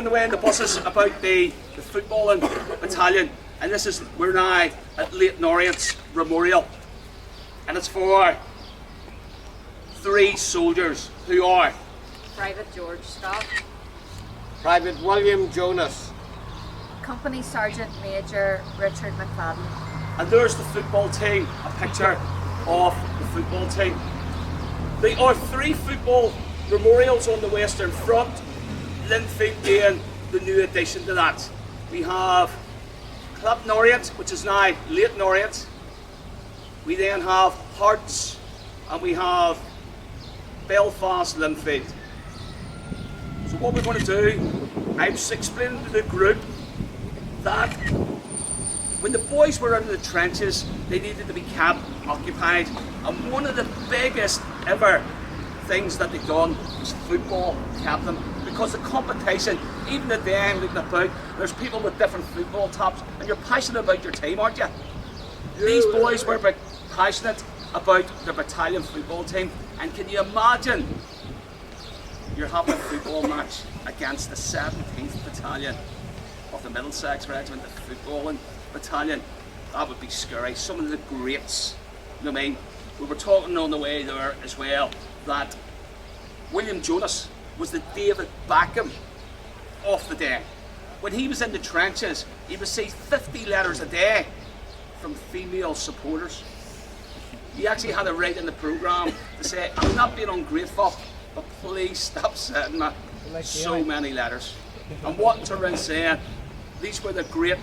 on the way in the buses about the footballing battalion, and we're now at Leyton Orient's Memorial, and it's for 3 soldiers who are Private George Scott, Private William Jonas, Company Sergeant Major Richard McFadden. And there's the football team, a picture of the football team. There are 3 football memorials on the Western Front, Linfield being the new addition to that. We have Clapton Orient, which is now Leyton Orient. We then have Hearts, and we have Belfast Linfield. So what we're going to do, I was explaining to the group that when the boys were in the trenches, they needed to be kept occupied, and one of the biggest ever things that they've done was football kept them, because the competition, even at the end looking about, there's people with different football tops, and you're passionate about your team, aren't you? These boys were passionate about their battalion football team, and can you imagine you're having a football match against the 17th Battalion of the Middlesex Regiment, the footballing battalion? That would be scary. Some of the greats, you know what I mean? We were talking on the way there as well that William Jonas was the David Beckham of the day. When he was in the trenches, he received 50 letters a day from female supporters. He actually had a write in the programme to say, I'm not being ungrateful, but please stop sending me so many letters. And what Turin saying, these were the great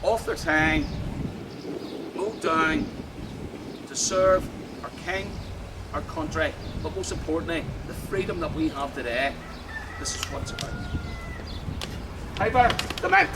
of their time, moved down to serve our king, our country, but most importantly, the freedom that we have today. This is what it's about. Piper, the men.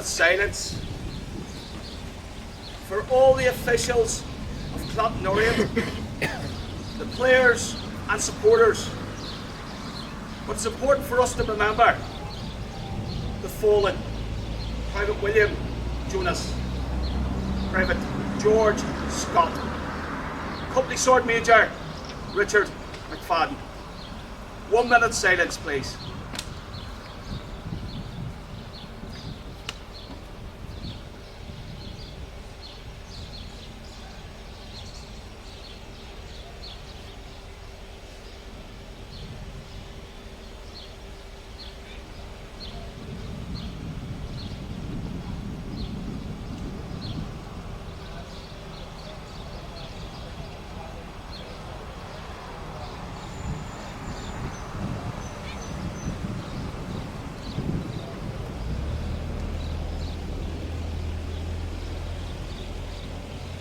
Silence for all the officials of Clapton Orient, the players and supporters. But it's important for us to remember the fallen, Private William Jonas, Private George Scott, Company Sergeant Major Richard McFadden. 1 minute silence, please.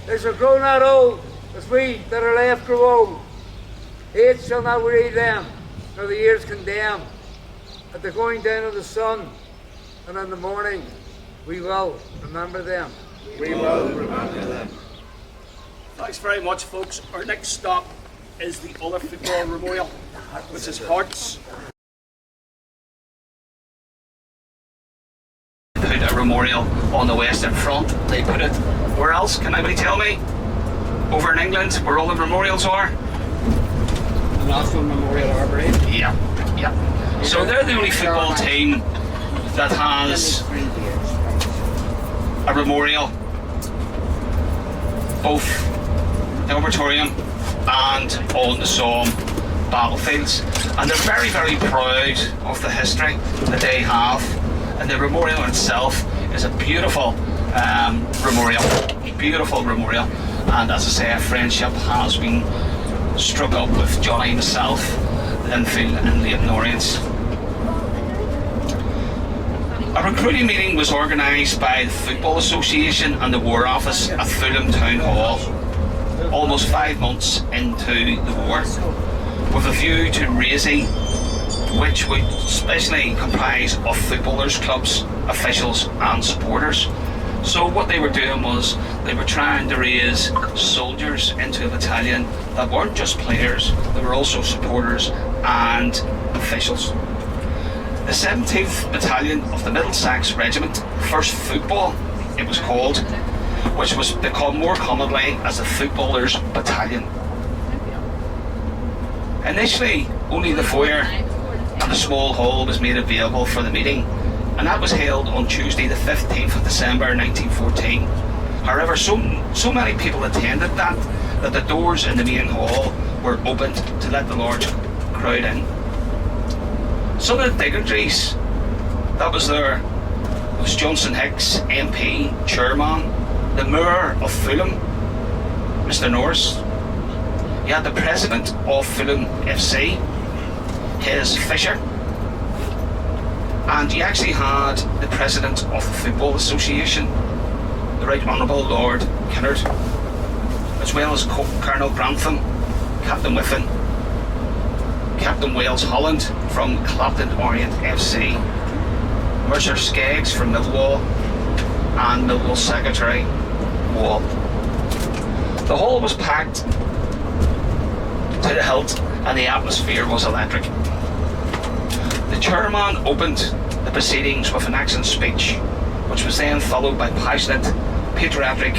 They shall grow not old, as we that are left grow old. Age shall not weary them, nor the years condemn. At the going down of the sun, and in the morning, we will remember them. We will remember them. Thanks very much, folks. Our next stop is the other football memorial, which is Hearts. Put a memorial on the Western Front. They put it where else? Can anybody tell me? Over in England, where all the memorials are? The National Memorial Arboretum. Yeah, yeah. So they're the only football team that has a memorial, both the Arboretum and on the Somme battlefields. And they're very, very proud of the history that they have. And the memorial itself is a beautiful memorial. And as I say, a friendship has been struck up with Johnny himself, Linfield and Leyton Orient. A recruiting meeting was organised by the Football Association and the War Office at Fulham Town Hall, almost 5 months into the war, with a view to raising, which would especially comprise of footballers, clubs, officials and supporters. So what they were doing was they were trying to raise soldiers into a battalion that weren't just players, they were also supporters and officials. The 17th Battalion of the Middlesex Regiment, 1st Football it was called, which was become more commonly as the Footballers Battalion. Initially, only the foyer and the small hall was made available for the meeting, and that was held on Tuesday the 15th of December 1914. However, so many people attended that the doors in the main hall were opened to let the large crowd in. Some of the dignitaries that was there was Johnson Hicks, MP, Chairman, the Mayor of Fulham, Mr. Norris. You had the President of Fulham FC, Hez Fisher, and you actually had the President of the Football Association, the Right Honourable Lord Kinnard, as well as Colonel Grantham, Captain Whiffen, Captain Wales Holland from Clapton Orient FC, Mercer Skeggs from Millwall, and Millwall Secretary Wall. The hall was packed to the hilt and the atmosphere was electric. The chairman opened the proceedings with an accent speech, which was then followed by passionate, patriotic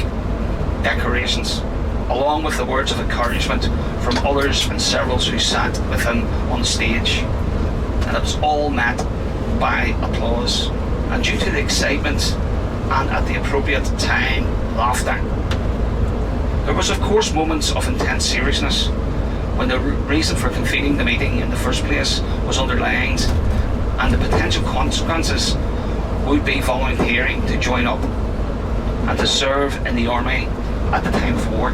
declarations, along with the words of encouragement from others and several who sat with him on stage. And it was all met by applause, and due to the excitement and at the appropriate time, laughter. There was of course moments of intense seriousness when the reason for convening the meeting in the first place was underlined, and the potential consequences would be volunteering to join up and to serve in the army at the time of war.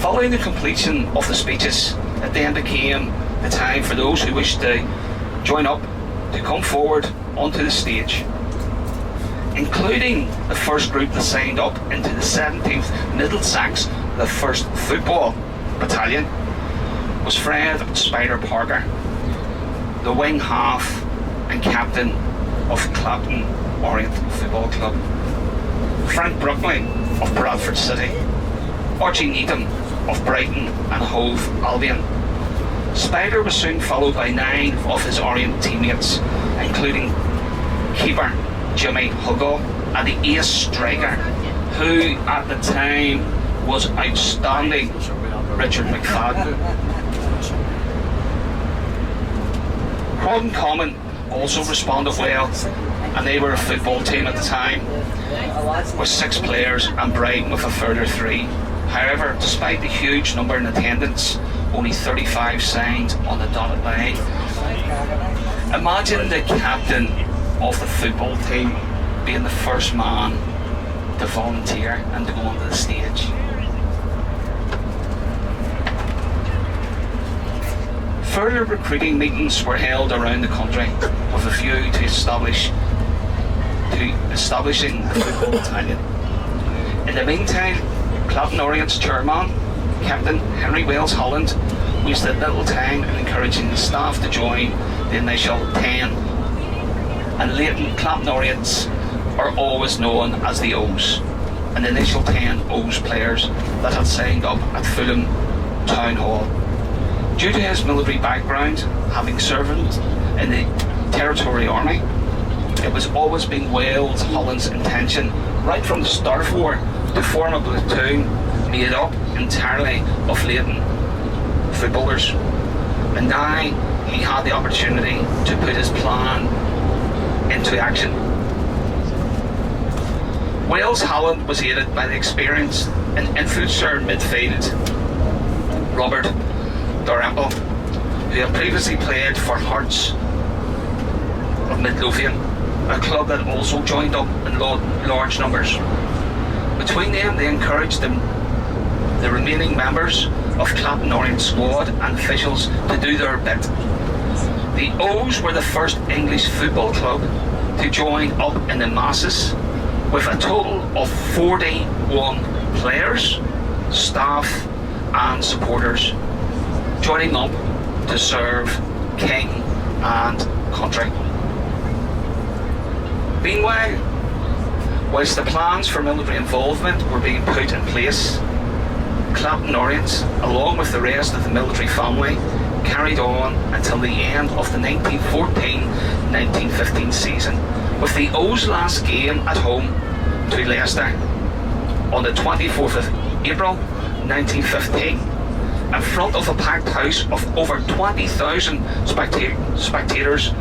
Following the completion of the speeches, it then became the time for those who wished to join up to come forward onto the stage, including the first group that signed up into the 17th Middlesex, the 1st Football Battalion, was Fred Spider Parker, the wing half and captain of Clapton Orient Football Club, Frank Brookley of Bradford City, Archie Needham of Brighton and Hove Albion. Spider was soon followed by 9 of his Orient teammates, including keeper Jimmy Hugo and the ace striker, who at the time was outstanding, Richard McFadden. Crawdon Common also responded well, and they were a football team at the time, with 6 players and Brighton with a further 3. However, despite the huge number in attendance, only 35 signed on the dotted line. Imagine the captain of the football team being the first man to volunteer and to go onto the stage. Further recruiting meetings were held around the country with a view to establishing the football battalion. In the meantime, Clapton Orient's chairman, Captain Henry Wales Holland, wasted little time in encouraging the staff to join the initial 10. And Leyton Clapton Orients are always known as the O's. an initial 10 O's players that had signed up at Fulham Town Hall. Due to his military background, having served in the Territory Army, it was always been Wales Holland's intention, right from the start of war, to form a platoon made up entirely of Leyton footballers. And now he had the opportunity to put his plan into action. Wales Holland was aided by the experienced and influencer midfield Robert Dorample, who had previously played for Hearts of Midlothian, a club that also joined up in large numbers. Between them, they encouraged the remaining members of Clapton Orient squad and officials to do their bit. The O's were the first English football club to join up in the masses, with a total of 41 players, staff and supporters joining up to serve king and country. Meanwhile, whilst the plans for military involvement were being put in place, Clapton Orient, along with the rest of the military family, carried on until the end of the 1914-1915 season, with the O's last game at home to Leicester on the 24th of April 1915, in front of a packed house of over 20,000 spectators.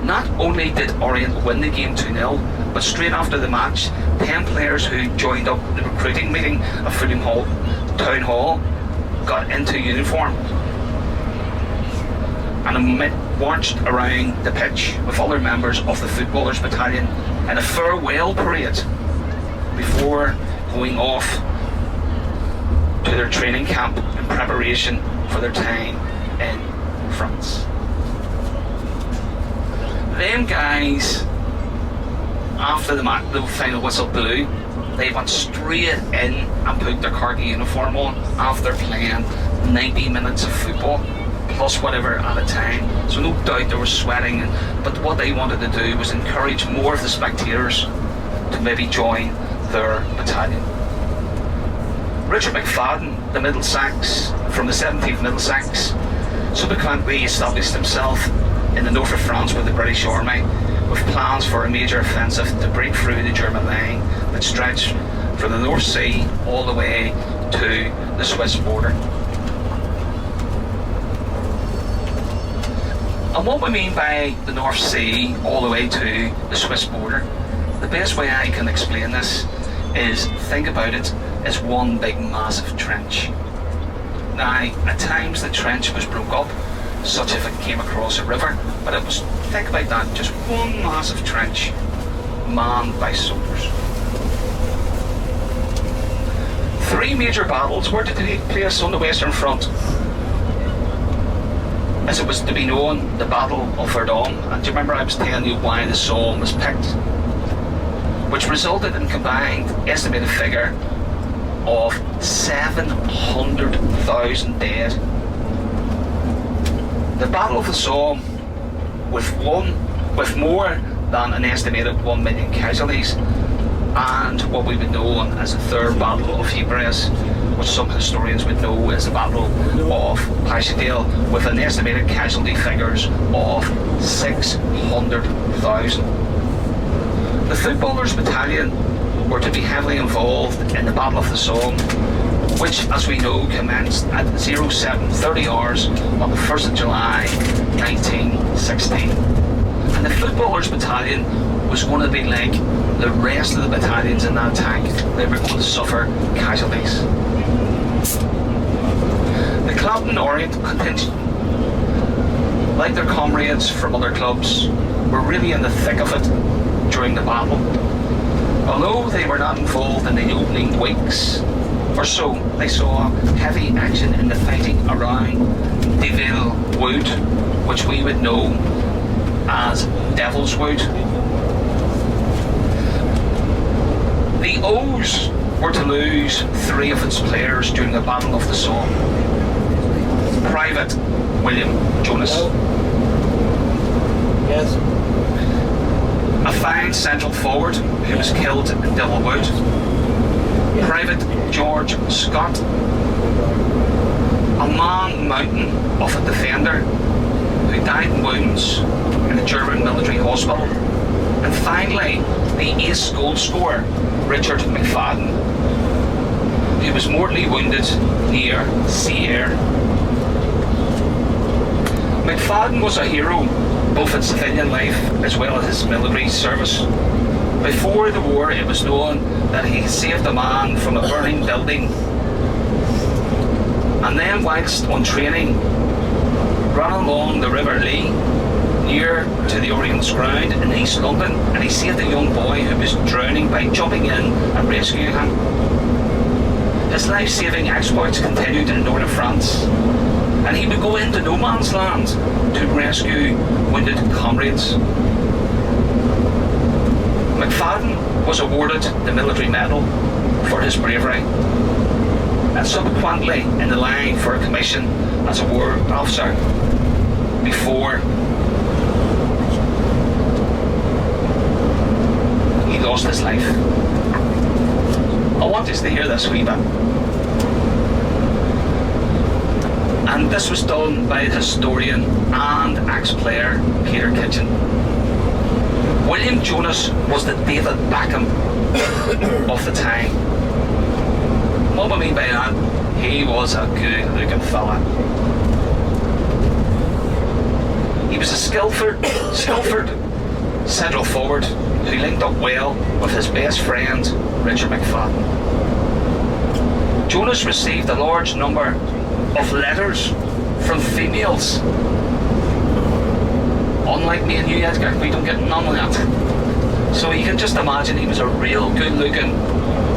Not only did Orient win the game 2-0, but straight after the match, 10 players who joined up the recruiting meeting at Fulham Town Hall got into uniform and marched around the pitch with other members of the footballers battalion in a farewell parade before going off to their training camp in preparation for their time in France. Them guys, after the final whistle blew, they went straight in and put their khaki uniform on after playing 90 minutes of football, plus whatever at a time. So no doubt they were sweating, but what they wanted to do was encourage more of the spectators to maybe join their battalion. Richard McFadden, the Middlesex, from the 17th Middlesex, subsequently established himself in the north of France with the British Army, with plans for a major offensive to break through the German line that stretched from the North Sea all the way to the Swiss border. And what we mean by the North Sea all the way to the Swiss border, the best way I can explain this is think about it as one big massive trench. Now, at times the trench was broke up, such if it came across a river, but it was, think about that, just one massive trench manned by soldiers. 3 major battles were to take place on the Western Front. As it was to be known, the Battle of Verdun, and do you remember I was telling you why the Somme was picked? Which resulted in a combined estimated figure of 700,000 dead. The Battle of the Somme, with more than an estimated 1 million casualties, and what we would know as the Third Battle of Ypres, which some historians would know as the Battle of Passchendaele, with an estimated casualty figures of 600,000. The footballers' battalion were to be heavily involved in the Battle of the Somme, which, as we know, commenced at 07:30 hours on the 1st of July 1916. And the footballers' battalion was going to be like the rest of the battalions in that attack. They were going to suffer casualties. The Clapton Orient contingent, like their comrades from other clubs, were really in the thick of it during the battle. Although they were not involved in the opening weeks or so, they saw heavy action in the fighting around Deville Wood, which we would know as Devil's Wood. The O's were to lose 3 of its players during the Battle of the Somme. Private William Jonas. Yes. A fine central forward who was killed in Devil Wood. Private George Scott, a man mountain of a defender who died in wounds in a German military hospital, and finally the ace goal scorer Richard McFadden, who was mortally wounded near Sierre. McFadden was a hero both in civilian life as well as his military service. Before the war, it was known that he saved a man from a burning building, and then whilst on training ran along the River Lee near to the Orient's ground in East London, and he saved a young boy who was drowning by jumping in and rescuing him. His life-saving exploits continued in northern France, and he would go into no man's land to rescue wounded comrades. McFadden was awarded the military medal for his bravery, and subsequently in the line for a commission as a war officer before he lost his life. I want us to hear this wee bit. And this was done by the historian and ex-player Peter Kitchen. William Jonas was the David Beckham of the time. What I mean by that, he was a good looking fella. He was a skillful central forward who linked up well with his best friend Richard McFadden. Jonas received a large number of letters from females. Unlike me and you, Edgar, we don't get none of that. So you can just imagine he was a real good looking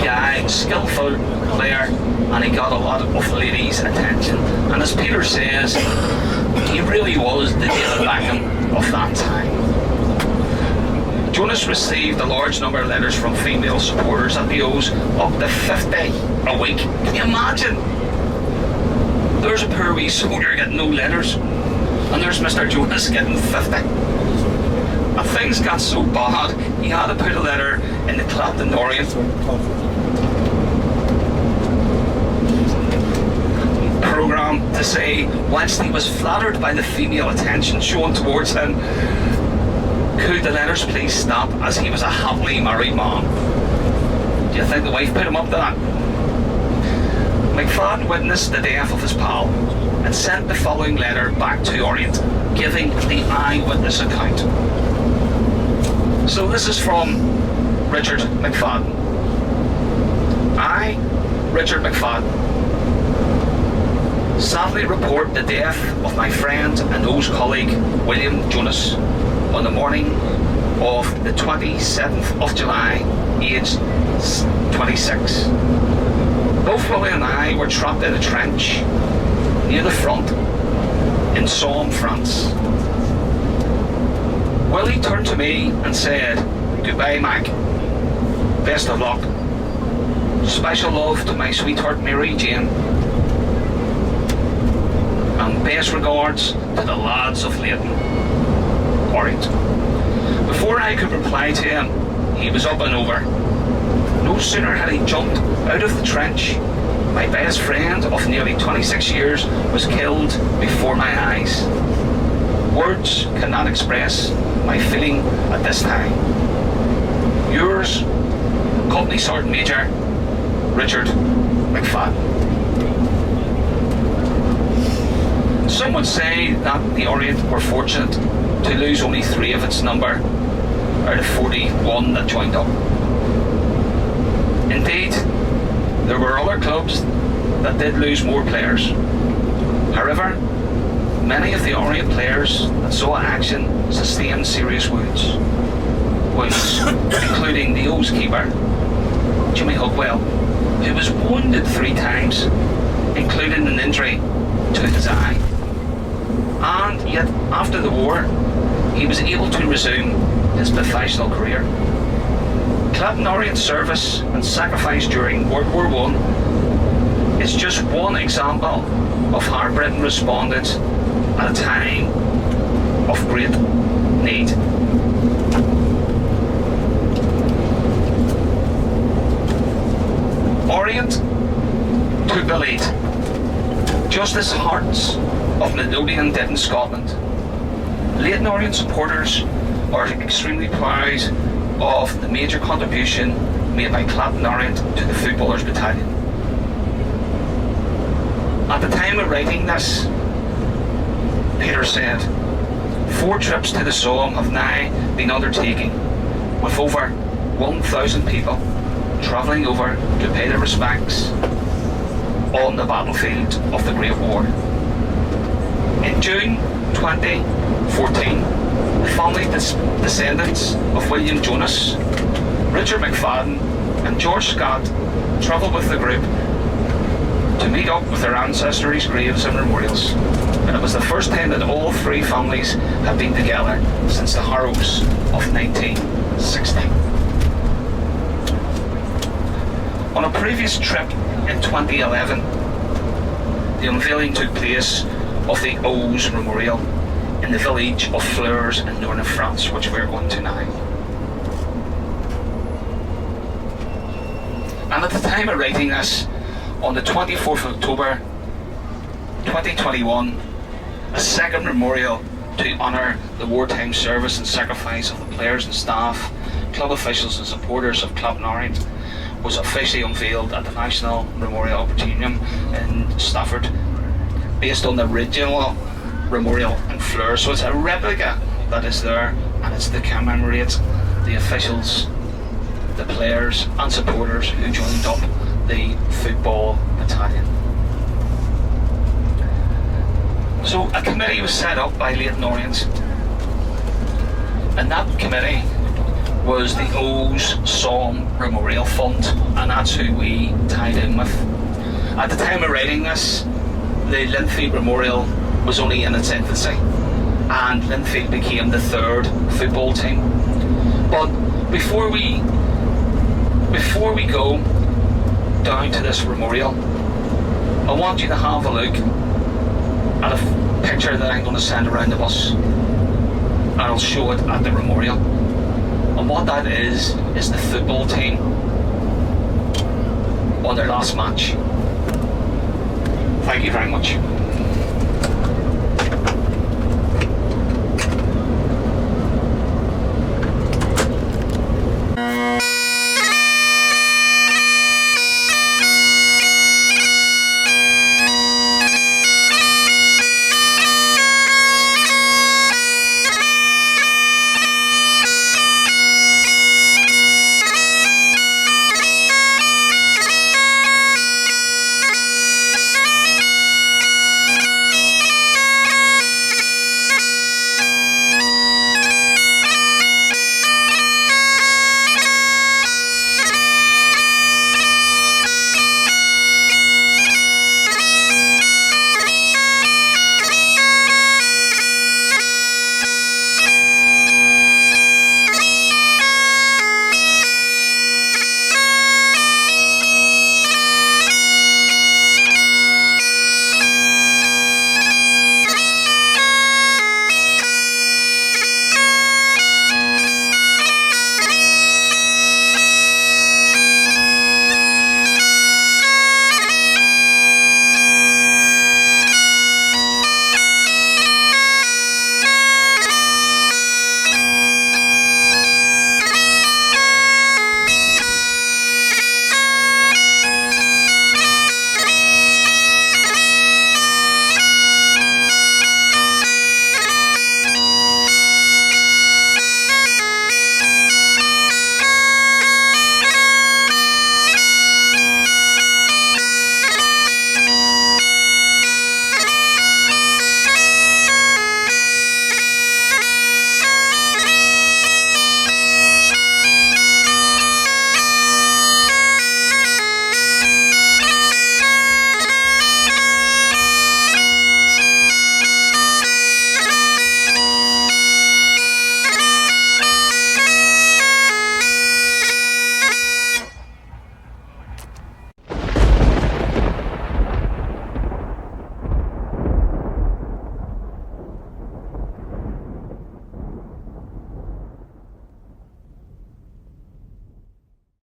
guy, skillful player, and he got a lot of ladies' attention. And as Peter says, he really was the David Beckham of that time. Jonas received a large number of letters from female supporters at the O's, up to 50 a week. Can you imagine? There's a poor wee soldier getting no letters, and there's Mr. Jonas getting 50. And things got so bad, he had to put a letter in the Clapton Orient programme to say, whilst he was flattered by the female attention shown towards him, could the letters please stop, as he was a happily married man. Do you think the wife put him up to that? McFadden witnessed the death of his pal and sent the following letter back to Orient, giving the eyewitness account. So this is from Richard McFadden. I, Richard McFadden, sadly report the death of my friend and O's colleague William Jonas on the morning of the 27th of July, aged 26. Both Willie and I were trapped in a trench near the front in Somme, France. Willie turned to me and said, "Goodbye, Mac. Best of luck. Special love to my sweetheart Mary Jane. And best regards to the lads of Leyton Orient." Before I could reply to him, he was up and over. No sooner had he jumped out of the trench, my best friend of nearly 26 years was killed before my eyes. Words cannot express my feeling at this time. Yours, Company Sergeant Major Richard McFadden. Some would say that the Orient were fortunate to lose only 3 of its number out of 41 that joined up. Indeed, there were other clubs that did lose more players. However, many of the Orient players that saw action sustained serious wounds, including the O's keeper, Jimmy Hookwell, who was wounded 3 times, including an injury to his eye. And yet, after the war, he was able to resume his professional career. Clapton Orient's service and sacrifice during World War I is just one example of how Britain responded at a time of great need. training did in Scotland. Leyton Orient supporters are extremely proud of the major contribution made by Clapton Orient to the Footballers Battalion. At the time of writing this, Peter said, 4 trips to the Somme have now been undertaken, with over 1,000 people travelling over to pay their respects on the battlefield of the Great War. In June 2014, the family descendants of William Jonas, Richard McFadden and George Scott travelled with the group to meet up with their ancestors' graves and memorials, and it was the first time that all 3 families had been together since the Harrows of 1960. On a previous trip in 2011, the unveiling took place of the O's Memorial in the village of Flers in northern France, which we're going to now. And at the time of writing this, on the 24th of October 2021, a second memorial to honour the wartime service and sacrifice of the players and staff, club officials and supporters of Clapton Orient was officially unveiled at the National Memorial Arboretum in Stafford, based on the original memorial in Flers. So it's a replica that is there, and it's to commemorate the officials, the players and supporters who joined up the football battalion. So a committee was set up by Leyton Orient, and that committee was the L.S.O.B Memorial Fund, and that's who we tied in with. At the time of writing this, the Linfield Memorial was only in its infancy, and Linfield became the 3rd football team. But before we go down to this memorial, I want you to have a look at a picture that I'm going to send around the bus, and I'll show it at the memorial. And what that is the football team on their last match. Thank you very much.